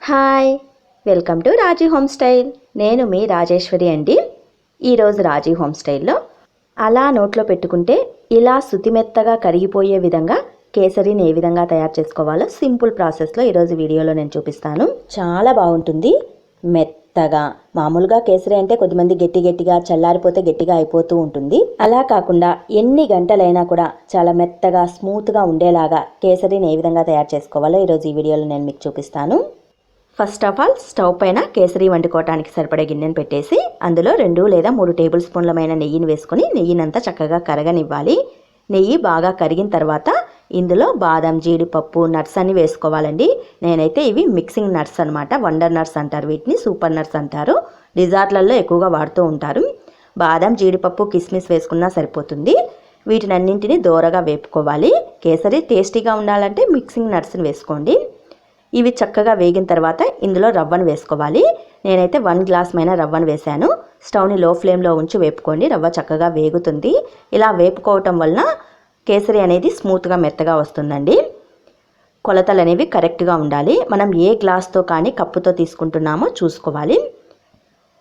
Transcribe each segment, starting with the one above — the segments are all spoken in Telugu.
హాయ్, వెల్కమ్ టు రాజీ హోమ్స్టైల్. నేను మీ రాజేశ్వరి అండి. ఈరోజు రాజీ హోమ్స్టైల్లో అలా నోట్లో పెట్టుకుంటే ఇలా శుతిమెత్తగా కరిగిపోయే విధంగా కేసరిని ఏ విధంగా తయారు చేసుకోవాలో సింపుల్ ప్రాసెస్లో ఈరోజు వీడియోలో నేను చూపిస్తాను. చాలా బాగుంటుంది. మెత్తగా, మామూలుగా కేసరి అంటే కొద్దిమంది గట్టిగా చల్లారిపోతే గట్టిగా అయిపోతూ ఉంటుంది. అలా కాకుండా ఎన్ని గంటలైనా కూడా చాలా మెత్తగా స్మూత్గా ఉండేలాగా కేసరిని ఏ విధంగా తయారు చేసుకోవాలో ఈరోజు ఈ వీడియోలో నేను మీకు చూపిస్తాను. ఫస్ట్ ఆఫ్ ఆల్ స్టవ్ పైన కేసరి వండుకోవడానికి సరిపడే గిన్నెను పెట్టేసి అందులో 2 లేదా 3 టేబుల్ స్పూన్లమైన నెయ్యిని వేసుకొని నెయ్యినంతా చక్కగా కరగనివ్వాలి. నెయ్యి బాగా కరిగిన తర్వాత ఇందులో బాదం, జీడిపప్పు, నట్స్ అన్ని వేసుకోవాలండి. నేనైతే ఇవి మిక్సింగ్ నట్స్ అనమాట. వండర్ నట్స్ అంటారు వీటిని, సూపర్ నట్స్ అంటారు. డిజార్ట్లలో ఎక్కువగా వాడుతూ ఉంటారు. బాదం, జీడిపప్పు, కిస్మిస్ వేసుకున్నా సరిపోతుంది. వీటినన్నింటినీ దోరగా వేపుకోవాలి. కేసరి టేస్టీగా ఉండాలంటే మిక్సింగ్ నట్స్ని వేసుకోండి. ఇవి చక్కగా వేగిన తర్వాత ఇందులో రవ్వను వేసుకోవాలి. నేనైతే 1 గ్లాస్ మైన రవ్వను వేశాను. స్టవ్ని లో ఫ్లేమ్లో ఉంచి వేపుకోండి. రవ్వ చక్కగా వేగుతుంది. ఇలా వేపుకోవటం వలన కేసరి అనేది స్మూత్గా మెత్తగా వస్తుందండి. కొలతలు అనేవి కరెక్ట్గా ఉండాలి. మనం ఏ గ్లాస్తో కానీ కప్పుతో తీసుకుంటున్నామో చూసుకోవాలి.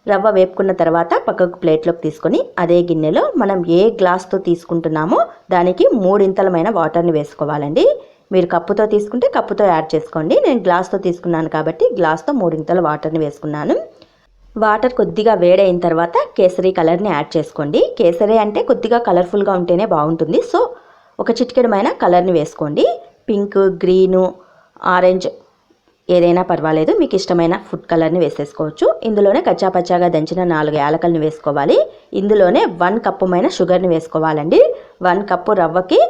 రవ్వ వేపుకున్న తర్వాత పక్కకు ప్లేట్లోకి తీసుకొని అదే గిన్నెలో మనం ఏ గ్లాస్తో తీసుకుంటున్నామో దానికి 3 వాటర్ని వేసుకోవాలండి. మీరు కప్పుతో తీసుకుంటే కప్పుతో యాడ్ చేసుకోండి. నేను గ్లాస్తో తీసుకున్నాను కాబట్టి గ్లాస్తో 3 వాటర్ని వేసుకున్నాను. వాటర్ కొద్దిగా వేడైన తర్వాత కేసరి కలర్ని యాడ్ చేసుకోండి. కేసరి అంటే కొద్దిగా కలర్ఫుల్గా ఉంటేనే బాగుంటుంది. సో ఒక చిటికెడమైన కలర్ని వేసుకోండి. పింక్, గ్రీను, ఆరెంజ్ ఏదైనా పర్వాలేదు. మీకు ఇష్టమైన ఫుడ్ కలర్ని వేసేసుకోవచ్చు. ఇందులోనే కచ్చాపచ్చాగా దంచిన 4 యాలకల్ని వేసుకోవాలి. ఇందులోనే 1 కప్పు షుగర్ని వేసుకోవాలండి. 1 కప్పు రవ్వకి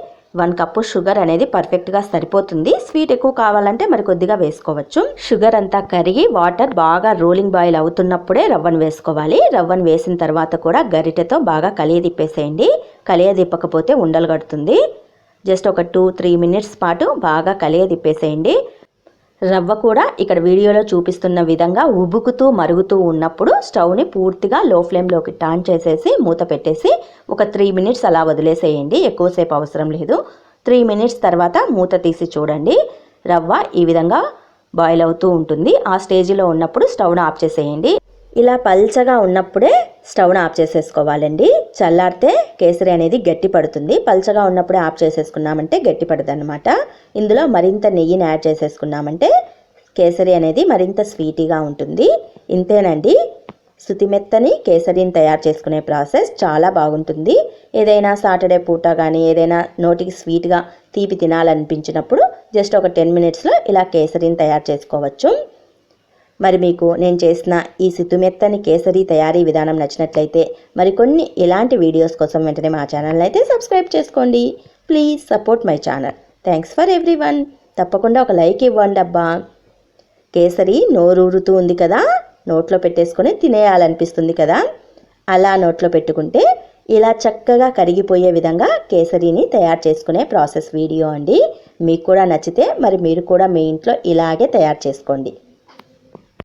1 కప్పు షుగర్ అనేది పర్ఫెక్ట్గా సరిపోతుంది. స్వీట్ ఎక్కువ కావాలంటే మరి కొద్దిగా వేసుకోవచ్చు. షుగర్ అంతా కరిగి వాటర్ బాగా రోలింగ్ బాయిల్ అవుతున్నప్పుడే రవ్వను వేసుకోవాలి. రవ్వను వేసిన తర్వాత కూడా గరిటెతో బాగా కలియదిప్పేసేయండి. కలియదిప్పకపోతే ఉండలు కడుతుంది. జస్ట్ ఒక 2-3 మినిట్స్ పాటు బాగా కలియదిప్పేసేయండి. రవ్వ కూడా ఇక్కడ వీడియోలో చూపిస్తున్న విధంగా ఉబుకుతూ మరుగుతూ ఉన్నప్పుడు స్టవ్ని పూర్తిగా లో ఫ్లేమ్లోకి టర్న్ చేసేసి మూత పెట్టేసి ఒక 3 మినిట్స్ అలా వదిలేసేయండి. ఎక్కువసేపు అవసరం లేదు. 3 మినిట్స్ తర్వాత మూత తీసి చూడండి. రవ్వ ఈ విధంగా బాయిల్ అవుతూ ఉంటుంది. ఆ స్టేజ్లో ఉన్నప్పుడు స్టవ్ను ఆఫ్ చేసేయండి. ఇలా పల్చగా ఉన్నప్పుడే స్టవ్ను ఆఫ్ చేసేసుకోవాలండి. చల్లారితే కేసరి అనేది గట్టి పడుతుంది. పల్చగా ఉన్నప్పుడే ఆఫ్ చేసేసుకున్నామంటే గట్టి పడుతుంది అనమాట. ఇందులో మరింత నెయ్యిని యాడ్ చేసేసుకున్నామంటే కేసరి అనేది మరింత స్వీటీగా ఉంటుంది. ఇంతేనండి, శుతిమెత్తని కేసరిని తయారు చేసుకునే ప్రాసెస్ చాలా బాగుంటుంది. ఏదైనా సాటర్డే పూట కానీ ఏదైనా నోటికి స్వీట్గా తీపి తినాలనిపించినప్పుడు జస్ట్ ఒక 10 మినిట్స్లో ఇలా కేసరిని తయారు చేసుకోవచ్చు. మరి మీకు నేను చేసిన ఈ శుతిమెత్తని కేసరి తయారీ విధానం నచ్చినట్లయితే మరికొన్ని ఇలాంటి వీడియోస్ కోసం వెంటనే మా ఛానల్ని అయితే సబ్స్క్రైబ్ చేసుకోండి. Please support my channel. Thanks for everyone. తప్పకుండా ఒక లైక్ ఇవ్వండి అబ్బా. కేసరి నోరూరుతూ ఉంది కదా, నోట్లో పెట్టేసుకొని తినేయాలనిపిస్తుంది కదా. అలా నోట్లో పెట్టుకుంటే ఇలా చక్కగా కరిగిపోయే విధంగా కేసరిని తయారు చేసుకునే ప్రాసెస్ వీడియో అండి. మీకు కూడా నచ్చితే మరి మీరు కూడా మీ ఇంట్లో ఇలాగే తయారు చేసుకోండి.